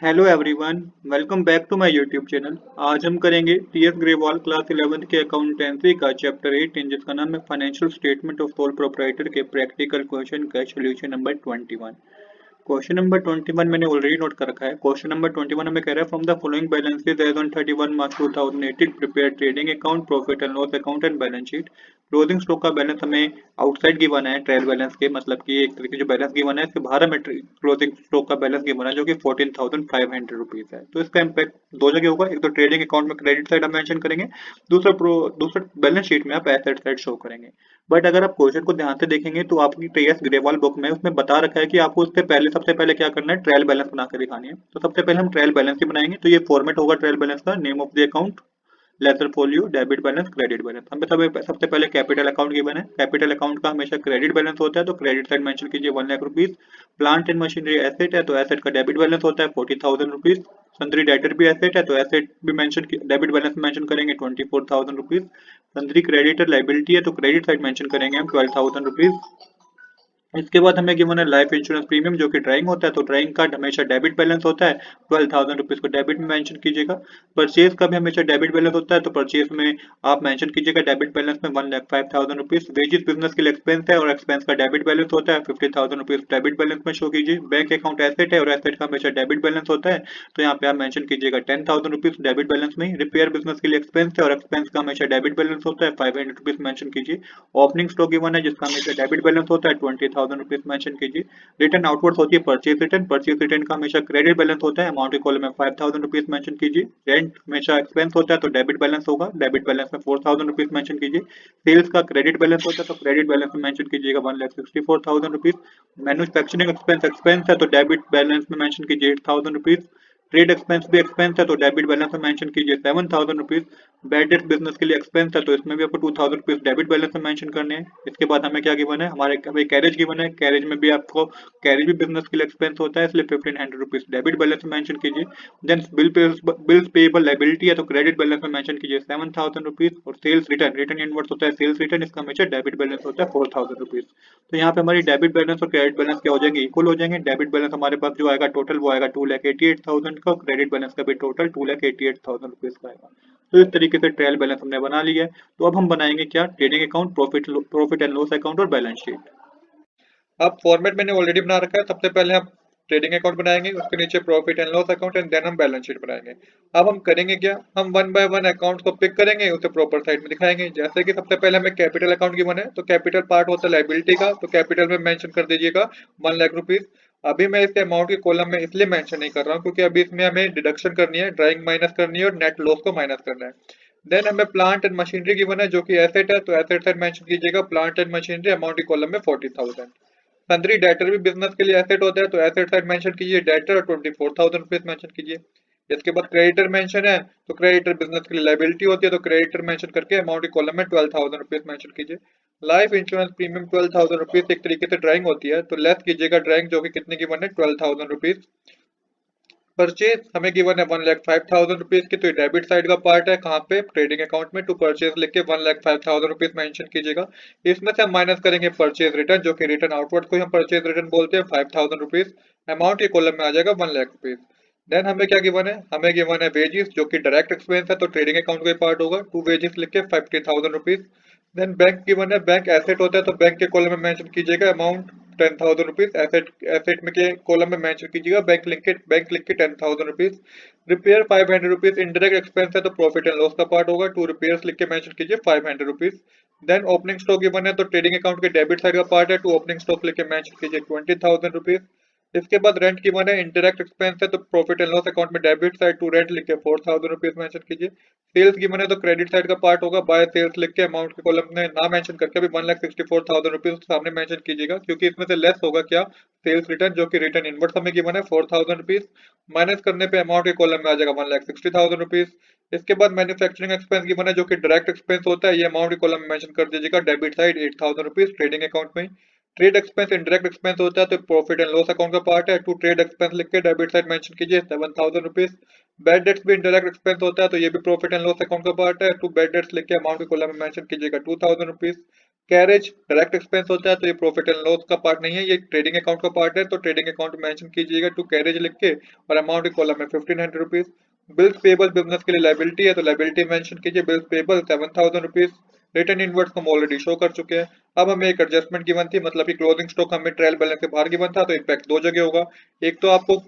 Hello everyone, welcome back to my YouTube channel. आज हम करेंगे टीएस ग्रेवाल क्लास 11th के अकाउंटेंसी का चैप्टर 18 जिसका नाम है financial statement of sole proprietor के प्रैक्टिकल क्वेश्चन का सॉल्यूशन नंबर 21। क्वेश्चन नंबर 21 मैंने ऑलरेडी नोट कर रखा है। क्वेश्चन नंबर 21 हमें कह रहा है from the following balances as on 31 March 2018 prepare trading account, profit and loss account and balance sheet. Closing stock का बैलेंस हमें आउटसाइड गिवन है ट्रायल बैलेंस के, मतलब कि एक तरीके जो बैलेंस गिवन है इसके बाहर हमें क्लोजिंग स्टॉक का बैलेंस गिवन है जो कि 14,500 रुपीज है। तो इसका इम्पैक्ट दो जगह होगा, एक तो ट्रेडिंग अकाउंट में क्रेडिट साइड हम मेंशन करेंगे, दूसरा बैलेंस शीट में आप एसेट साइड शो करेंगे। बट अगर आप क्वेश्चन को ध्यान से देखेंगे तो आपकी टीएस ग्रेवाल बुक में उसमें बता रखा है कि आपको उससे पहले सबसे पहले क्या करना है, ट्रायल बैलेंस बना के दिखानी है। तो सबसे पहले हम ट्रायल बैलेंस ही बनाएंगे। तो ये फॉर्मेट होगा ट्रायल बैलेंस का, name of the account, ledger folio, debit balance, credit balance. हमें सबसे पहले कैपिटल अकाउंट गिवन है। कैपिटल अकाउंट का हमेशा क्रेडिट बैलेंस होता है, तो क्रेडिट साइड मेंशन कीजिए 1,00,000 rupees. Plant and machinery asset है तो एसेट का डेबिट बैलेंस होता है 40,000 रुपीज। सन्ड्री डेटर भी एसेट है तो एसेट भी मेंशन, डेबिट बैलेंस मेंशन करेंगे 24,000 रुपीज। सन्ड्री क्रेडिटर लाइबिलिटी है तो क्रेडिट साइड मेंशन करेंगे हम 12,000 रुपीज। इसके बाद हमें गिवन है लाइफ इंश्योरेंस प्रीमियम जो कि ड्राइंग होता है, तो ड्राइंग का हमेशा डेबिट बैलेंस होता है 12,000 रुपीज को डेबिट में मेंशन कीजिएगा। परचेज का भी हमेशा डेबिट बैलेंस होता है, तो परचेज में आप मेंशन कीजिएगा डेबिट बैलेंस में 1,05,000 रुपीज। वेजेस बिजनेस के लिए एक्सपेंस है और एक्सपेंस का डेबिट बैलेंस होता है 50,000 रुपीज डेबिट बैलेंस में शो कीजिए। बैंक अकाउंट एसेट है और एसेट का हमेशा डेबिट बैलेंस होता है, तो यहाँ पे आप मेंशन कीजिएगा 10,000 रुपीज डेबिट बैलेंस में। रिपेयर बिजनेस के लिए एक्सपेंस है और एक्सपेंस का हमेशा डेबिट बैलेंस होता है 500 रुपीज मेंशन कीजिए। ओपनिंग स्टॉक गिवन है जिसका हमेशा डेबिट बैलेंस होता है 20,000 रुपीज मेंशन कीजिए। रिटर्न आउटवर्ड होती है परचेज रिटर्न, परचेज रिटर्न का हमेशा क्रेडिट बैलेंस होता है, अमाउंट के कॉलम में 5,000 रुपीज मेंशन कीजिए। रेंट हमेशा एक्सपेंस होता है तो डेबिट बैलेंस होगा, डेबिट बैलेंस में 4,000 रुपीज मेंशन कीजिए। सेल्स का क्रेडिट बैलेंस होता है तो क्रेडिट बैलेंस में मेंशन कीजिएगा 1,64,000 रुपीज। मैन्युफैक्चरिंग एक्सपेंस एक्सपेंस है तो डेबिट बैलेंस में मेंशन कीजिए 8,000 रुपीज। ट्रेड एक्सपेंस भी एक्सपेंस है तो डेबिट बैलेंस में मेंशन कीजिए 7,000 रुपीज। बैड डेट बिजनेस के लिए एक्सपेंस है तो इसमें भी आपको 2,000 रुपीज डेबिट बैलेंस में मेंशन करने हैं। इसके बाद हमें क्या गिवन है, हमें कैरेज गिवन है, कैरेज में भी आपको, कैरेज भी बिजनेस के लिए एक्सपेंस होता है इसलिए 1,500 रुपीज डेबिट बैलेंस में मेंशन कीजिए। देन बिल्स पेएबल लाइबिलिटी है तो क्रेडिट बैलेंस में मेंशन कीजिए 7,000 रुपीज। और सेल्स रिटर्न, रिटर्न इनवर्स होता है सेल्स रिटर्न, इसका हमेशा डेबिट बैलेंस होता है 4,000 रुपीज। तो यहाँ पे हमारी डेबिट बैलेंस और क्रेडिट बैलेंस क्या हो जाएंगे, इक्वल हो जाएंगे। डेबिट बैलेंस हमारे पास जो आएगा टोटल वो आएगा 2,88,000 का, क्रेडिट बैलेंस का भी टोटल 2,88,000 रुपीज का आएगा। तो इस तरीके से ट्रायल बैलेंस हमने बना लिया है। तो अब हम बनाएंगे क्या, trading account, profit and loss account और बैलेंस शीट। अब फॉर्मेट मैंने ऑलरेडी बना रखा है। सबसे पहले हम ट्रेडिंग अकाउंट बनाएंगे, उसके नीचे profit and loss account and then हम बैलेंस शीट बनाएंगे। अब हम करेंगे क्या, हम वन बाय वन अकाउंट को पिक करेंगे, उसे प्रॉपर साइड में दिखाएंगे। जैसे कि सबसे पहले हमें कैपिटल अकाउंट की बने, तो कैपिटल पार्ट होता है लाइबिलिटी का, तो कैपिटल में मेंशन कर दीजिएगा 1,00,000 रुपीज। अभी मैं इसके अमाउंट के कॉलम में इसलिए मेंशन नहीं कर रहा हूँ क्योंकि अभी इसमें हमें डिडक्शन करनी है, ड्राइंग माइनस करनी है और नेट लॉस को माइनस करना है। देन हमें प्लांट एंड मशीनरी की बना है जो कि एसेट है, तो एसेट साइड मेंशन कीजिएगा प्लांट एंड मशीनरी, अमाउंट के कॉलम में 40,000। सन्ड्री डेटर भी बिजनेस के लिए एसेट होता है, तो एसेट साइड मेंशन कीजिए डेटर और 24,000 रुपीज मेंशन कीजिए। इसके बाद क्रेडिटर मेंशन है, तो क्रेडिटर बिजनेस के लिए लाइबिलिटी होती है, तो क्रेडिटर मेंशन करके अमाउंट के कॉलम में 12,000 रुपीज मेंशन कीजिए। लाइफ इंश्योरेंस प्रीमियम 12,000 रुपीज एक तरीके से ड्राइंग होती है, तो लेस कीजिएगा ड्राइंग जो कि कितने की बन है 12,000 रुपीज। परचेज हमें गिवन है 1,05,000 रुपीज की, तो ये डेबिट साइड का पार्ट है, कहाँ पे, ट्रेडिंग अकाउंट में। टू परचेज लिख के 1,05,000 रुपीज मेंशन कीजिएगा। इसमें से हम माइनस करेंगे परचेज रिटर्न, जो कि रिटर्न आउटवर्ड को हम परचेज रिटर्न बोलते हैं 5,000 रुपीज। अमाउंट के कॉलम में आ जाएगा 1,00,000 रुपीज। देन हमें क्या गिवन है, हमें गिवन है वेजेस जो कि डायरेक्ट एक्सपेंस है, तो ट्रेडिंग अकाउंट का पार्ट होगा। टू वेजेस लिख के 50,000 रुपीज। देन बैंक गिवन है, बैंक एसेट होता है, तो बैंक के कॉलम में मेंशन कीजिएगा अमाउंट 10,000 रुपीज। एसेट एसेट में के कॉलम में मेंशन कीजिएगा बैंक लिख के 10,000 rupees. Repair 500 rupees indirect expense है, तो प्रॉफिट एंड लॉस का पार्ट होगा। टू रिपेयर्स लिख के मेंशन कीजिए 500 rupees. Then opening stock given है, तो ट्रेडिंग अकाउंट के डेबिट साइड का पार्ट है, टू ओपनिंग स्टॉक लिख के मेंशन कीजिए 20,000 रुपीज। इसके बाद रेंट की वन है, इंडायरेक्ट एक्सपेंस है, तो प्रॉफिट एंड लॉस अकाउंट में डेबिट साइड टू रेंट लिख के 4,000 रुपीज मेंशन कीजिए। सेल्स की वन है, तो क्रेडिट साइड का पार्ट होगा, बाय सेल्स लिख के अमाउंट के कॉलम में ना मेंशन करके अभी 1,64,000 रुपीज सामने मेंशन कीजिएगा, क्योंकि इसमें से लेस होगा क्या, सेल्स रिटर्न, जो कि रिटर्न इनवर्स हमें गिवन है 4,000 रुपीज। माइनस करने पे अमाउंट के कॉलम में आ जाएगा 1,60,000 रुपीज। इसके बाद मैन्युफैक्चरिंग एक्सपेंस गिवन है जो कि डायरेक्ट एक्सपेंस होता है, ये अमाउंट के कॉलम में मेंशन कर दीजिएगा debit side 8,000 rupees trading account में। ट्रेड एक्सपेंस इंडायरेक्ट एक्सपेंस होता है, तो प्रॉफिट एंड लॉस अकाउंट का पार्ट है, टू ट्रेड एक्सपेंस लिख के डेबिट साइड मेंशन कीजिए 7,000 रुपीज। बैड डेट्स भी इंडायरेक्ट एक्सपेंस होता है, तो ये भी प्रॉफिट एंड लॉस अकाउंट का पार्ट है, टू बैड डेट्स लिख के अमाउंट के कॉलम में मेंशन कीजिएगा 2,000 रुपीज। कैरेज डायरेक्ट एक्सपेंस होता है, तो ये प्रॉफिट एंड लॉस का पार्ट नहीं है, ये ट्रेडिंग अकाउंट का पार्ट है। तो ट्रेडिंग अकाउंट मेंशन कीजिएगा टू कैरेज लिख के, और अमाउंट के कॉलम में 1500 रुपीज। बिल्स पेबल बिजनेस के लिए लाइबिलिटी है, तो लाइबिलिटी मेंशन कीजिए bills payable 7000 rupees. Return inwards हम ऑलरेडी शो कर चुके हैं। अब हमें एक एडजस्टमेंट गिवन थी, मतलब कि क्लोजिंग स्टॉक हमें ट्रायल बैलेंस से बाहर गिवन था, तो इम्पैक्ट दो जगह होगा। एक तो आपको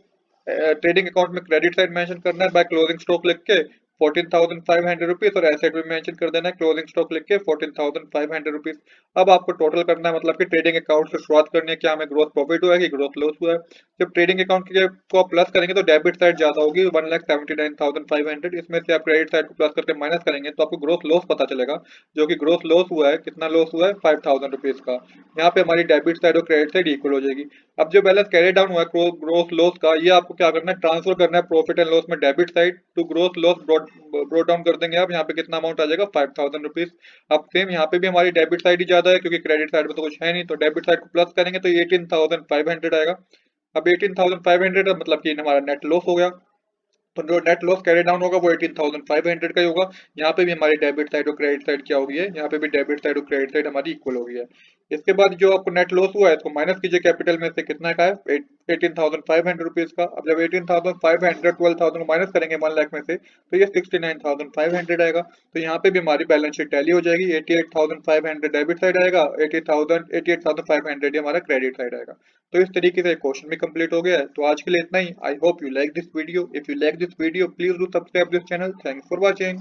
ट्रेडिंग अकाउंट में क्रेडिट साइड मेंशन करना है बाय क्लोजिंग स्टॉक लिख के 14,500 रुपीज, और एसेट भी मेंशन कर देना है क्लोजिंग स्टॉक लिख के 14,500 रुपीज। अब आपको टोटल करना है, मतलब कि ट्रेडिंग अकाउंट से शुरुआत करनी है, क्या हमें ग्रोथ प्रॉफिट हुआ है कि ग्रोथ लॉस हुआ है। जब ट्रेडिंग अकाउंट के को आप प्लस करेंगे तो डेबिट साइड ज्यादा होगी 1,79,500, इसमें से आप क्रेडिट साइड को प्लस करके माइनस करेंगे तो आपको ग्रोथ लॉस पता चलेगा, जो कि ग्रोथ लॉस हुआ है, कितना लॉस हुआ है 5,000 रुपीज का। यहाँ पे हमारी डेबिट साइड और क्रेडिट साइड इक्वल हो जाएगी। अब जो बैलेंस कैरी डाउन हुआ है ग्रोथ लॉस का, ये आपको क्या करना है, ट्रांसफर करना है प्रॉफिट एंड लॉस में debit side to gross loss brought down कर देंगे। आप यहाँ पे कितना अमाउंट आ जाएगा 5,000 रुपीज। अब सेम यहाँ पे भी हमारी डेबिट साइड ही ज्यादा है, क्योंकि क्रेडिट साइड में तो कुछ है नहीं, तो डेबिट साइड को प्लस करेंगे तो 18,500 आएगा। अब 18,500 मतलब कि हमारा नेट लॉस हो गया। तो जो नेट लॉस कैरी डाउन होगा वो 18,500 का ही होगा। यहाँ पे भी हमारी डेबिट साइड और क्रेडिट साइड क्या होगी है, यहाँ पे भी डेबिट साइड और क्रेडिट साइड हमारी इक्वल होगी है। इसके बाद जो आपको नेट लॉस हुआ है इसको माइनस कीजिए कैपिटल में से, कितना का है 18,500 रुपीज का। अब जब 18,500 12,000 को माइनस करेंगे 1 लाख में से, तो ये 69,500 आएगा। तो यहाँ पे भी हमारी बैलेंस शीट टैली हो जाएगी। 88,500 डेबिट साइड आएगा, 88,500 ये हमारा क्रेडिट साइड आएगा। तो इस तरीके से क्वेश्चन भी कंप्लीट हो गया है। तो आज के लिए इतना ही। I hope you like this video. If you like this video please do subscribe this channel. Thanks for watching.